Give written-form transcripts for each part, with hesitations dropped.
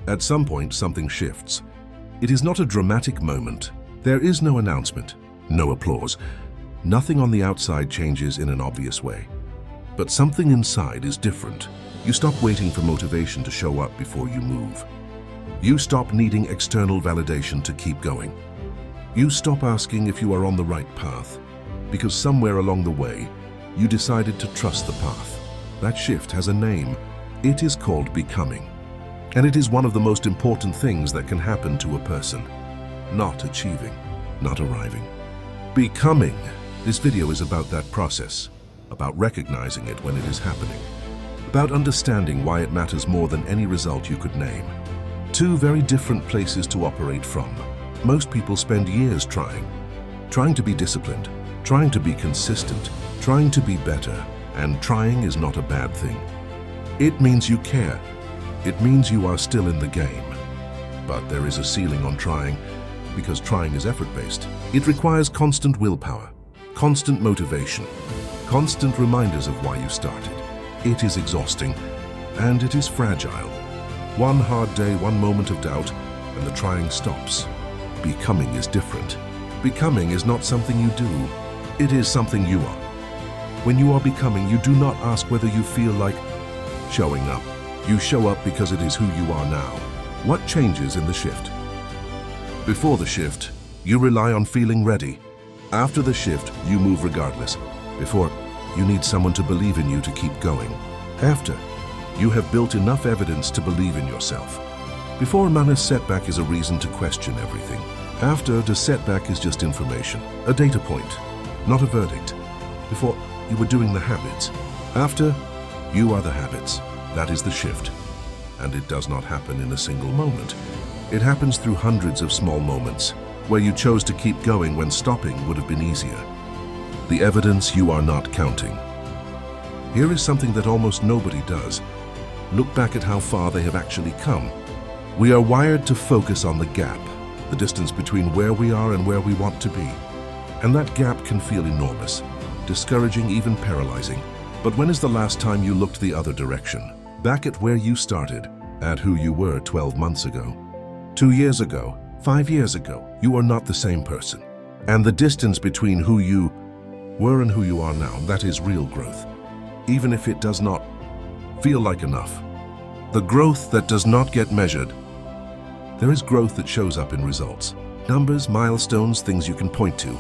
At some point, something shifts. It is not a dramatic moment. There is no announcement, no applause. Nothing on the outside changes in an obvious way. But something inside is different. You stop waiting for motivation to show up before you move. You stop needing external validation to keep going. You stop asking if you are on the right path, because somewhere along the way, you decided to trust the path. That shift has a name. It is called becoming. And it is one of the most important things that can happen to a person. Not achieving, not arriving. Becoming. This video is about that process, about recognizing it when it is happening, about understanding why it matters more than any result you could name. Two very different places to operate from. Most people spend years trying to be disciplined, trying to be consistent, trying to be better, and trying is not a bad thing. It means you care. It means you are still in the game. But there is a ceiling on trying, because trying is effort-based. It requires constant willpower, constant motivation, constant reminders of why you started. It is exhausting, and it is fragile. One hard day, one moment of doubt, and the trying stops. Becoming is different. Becoming is not something you do. It is something you are. When you are becoming, you do not ask whether you feel like showing up. You show up because it is who you are now. What changes in the shift? Before the shift, you rely on feeling ready. After the shift, you move regardless. Before, you need someone to believe in you to keep going. After, you have built enough evidence to believe in yourself. Before, a setback is a reason to question everything. After, the setback is just information, a data point, not a verdict. Before, you were doing the habits. After, you are the habits. That is the shift. And it does not happen in a single moment. It happens through hundreds of small moments, where you chose to keep going when stopping would have been easier. The evidence you are not counting. Here is something that almost nobody does. Look back at how far they have actually come. We are wired to focus on the gap, the distance between where we are and where we want to be. And that gap can feel enormous, discouraging, even paralyzing. But when is the last time you looked the other direction? Back at where you started, at who you were 12 months ago, 2 years ago, 5 years ago. You are not the same person. And the distance between who you were and who you are now, that is real growth. Even if it does not feel like enough. The growth that does not get measured. There is growth that shows up in results. Numbers, milestones, things you can point to.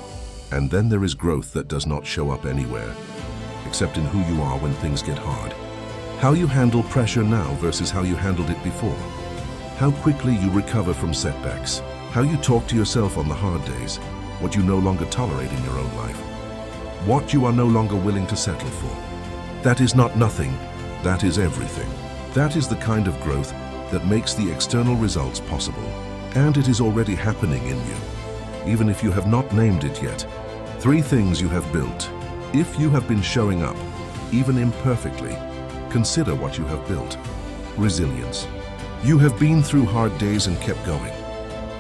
And then there is growth that does not show up anywhere, except in who you are when things get hard. How you handle pressure now versus how you handled it before. How quickly you recover from setbacks. How you talk to yourself on the hard days. What you no longer tolerate in your own life. What you are no longer willing to settle for. That is not nothing. That is everything. That is the kind of growth that makes the external results possible. And it is already happening in you, even if you have not named it yet. 3 things you have built. If you have been showing up, even imperfectly, consider what you have built. Resilience. You have been through hard days and kept going.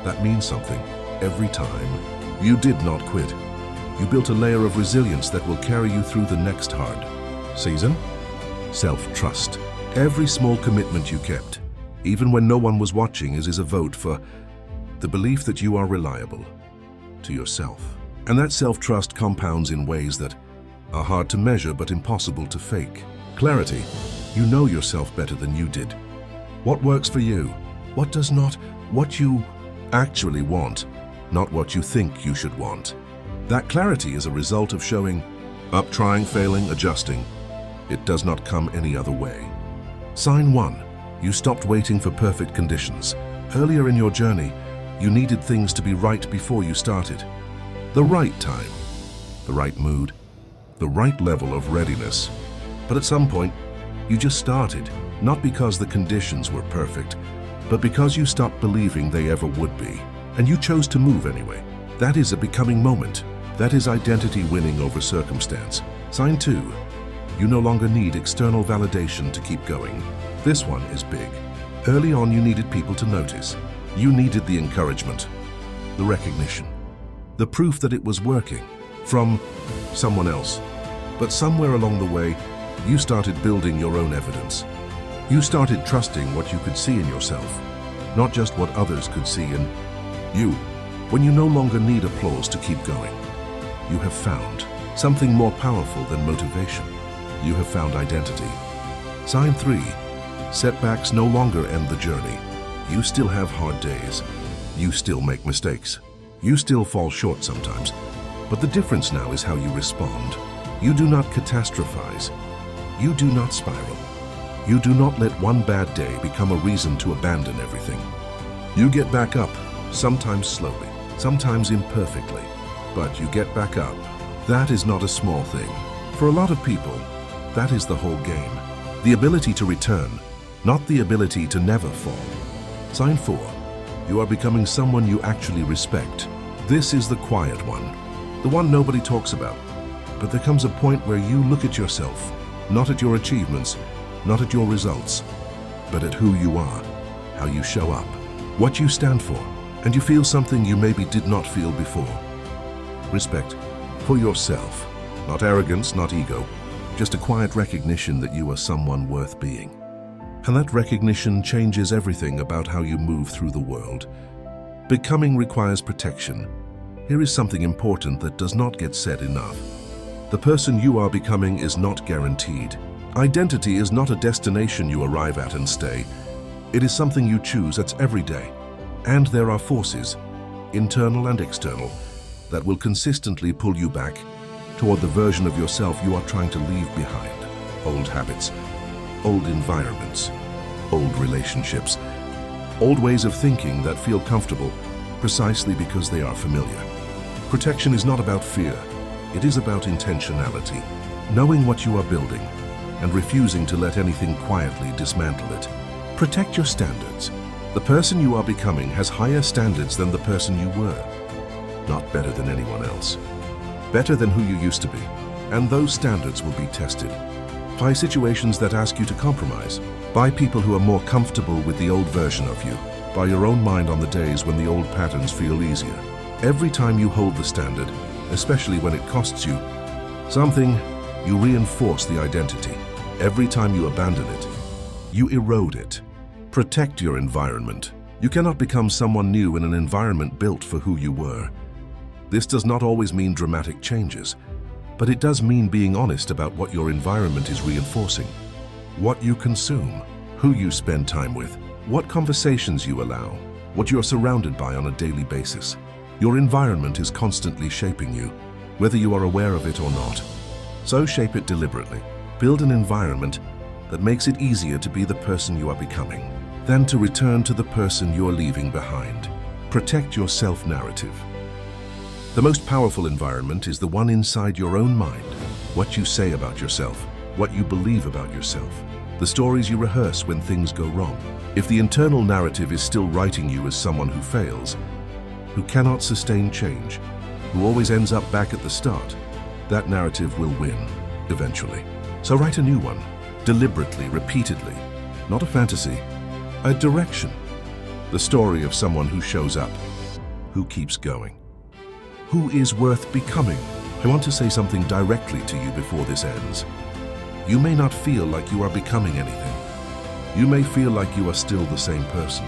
That means something. Every time, you did not quit. You built a layer of resilience that will carry you through the next hard season. Self-trust. Every small commitment you kept, even when no one was watching, is a vote for the belief that you are reliable to yourself. And that self-trust compounds in ways that are hard to measure but impossible to fake. Clarity. You know yourself better than you did. What works for you? What does not? What you actually want, not what you think you should want. That clarity is a result of showing up, trying, failing, adjusting. It does not come any other way. Sign 1. You stopped waiting for perfect conditions. Earlier in your journey, you needed things to be right before you started. The right time, the right mood, the right level of readiness. But at some point, you just started, not because the conditions were perfect, but because you stopped believing they ever would be. And you chose to move anyway. That is a becoming moment. That is identity winning over circumstance. Sign 2. You no longer need external validation to keep going. This one is big. Early on, you needed people to notice. You needed the encouragement, the recognition, the proof that it was working from someone else. But somewhere along the way, you started building your own evidence. You started trusting what you could see in yourself. not just what others could see in you. When you no longer need applause to keep going, you have found something more powerful than motivation. You have found identity. Sign 3. Setbacks no longer end the journey. You still have hard days. You still make mistakes. You still fall short sometimes. But the difference now is how you respond. You do not catastrophize. You do not spiral. You do not let one bad day become a reason to abandon everything. You get back up, sometimes slowly, sometimes imperfectly, but you get back up. That is not a small thing. For a lot of people, that is the whole game. The ability to return, not the ability to never fall. Sign 4. You are becoming someone you actually respect. This is the quiet one, the one nobody talks about. But there comes a point where you look at yourself, not at your achievements, not at your results, but at who you are, how you show up, what you stand for, and you feel something you maybe did not feel before. Respect for yourself, not arrogance, not ego, just a quiet recognition that you are someone worth being. And that recognition changes everything about how you move through the world. Becoming requires protection. Here is something important that does not get said enough. The person you are becoming is not guaranteed. Identity is not a destination you arrive at and stay. It is something you choose that's every day. And there are forces, internal and external, that will consistently pull you back toward the version of yourself you are trying to leave behind. Old habits, old environments, old relationships, old ways of thinking that feel comfortable precisely because they are familiar. Protection is not about fear. It is about intentionality, knowing what you are building and refusing to let anything quietly dismantle it. Protect your standards. The person you are becoming has higher standards than the person you were. Not better than anyone else. Better than who you used to be. And those standards will be tested by situations that ask you to compromise, by people who are more comfortable with the old version of you, by your own mind on the days when the old patterns feel easier. Every time you hold the standard, especially when it costs you something, you reinforce the identity. Every time you abandon it, you erode it. Protect your environment. You cannot become someone new in an environment built for who you were. This does not always mean dramatic changes, but it does mean being honest about what your environment is reinforcing. What you consume, who you spend time with, what conversations you allow, what you're surrounded by on a daily basis. Your environment is constantly shaping you, whether you are aware of it or not. So shape it deliberately. Build an environment that makes it easier to be the person you are becoming than to return to the person you're leaving behind. Protect your self-narrative. The most powerful environment is the one inside your own mind. What you say about yourself, what you believe about yourself, the stories you rehearse when things go wrong. If the internal narrative is still writing you as someone who fails, who cannot sustain change, who always ends up back at the start, that narrative will win, eventually. So write a new one, deliberately, repeatedly. Not a fantasy, a direction. The story of someone who shows up, who keeps going, who is worth becoming. I want to say something directly to you before this ends. You may not feel like you are becoming anything. You may feel like you are still the same person,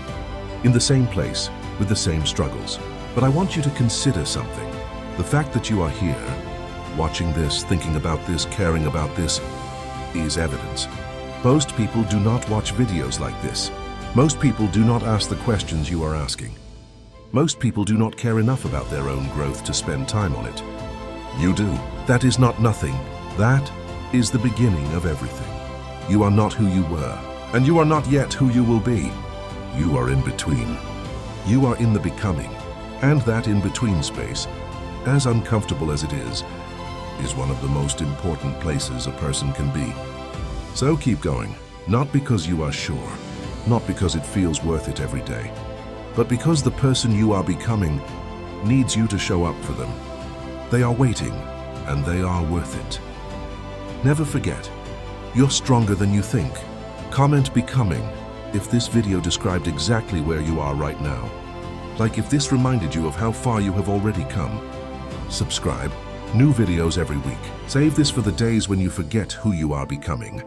in the same place, with the same struggles. But I want you to consider something. The fact that you are here, watching this, thinking about this, caring about this, is evidence. Most people do not watch videos like this. Most people do not ask the questions you are asking. Most people do not care enough about their own growth to spend time on it. You do. That is not nothing. That is the beginning of everything. You are not who you were, and you are not yet who you will be. You are in between. You are in the becoming, and that in-between space, as uncomfortable as it is one of the most important places a person can be. So keep going, not because you are sure, not because it feels worth it every day, but because the person you are becoming needs you to show up for them. They are waiting, and they are worth it. Never forget, you're stronger than you think. Comment becoming if this video described exactly where you are right now. Like if this reminded you of how far you have already come. Subscribe. New videos every week. Save this for the days when you forget who you are becoming.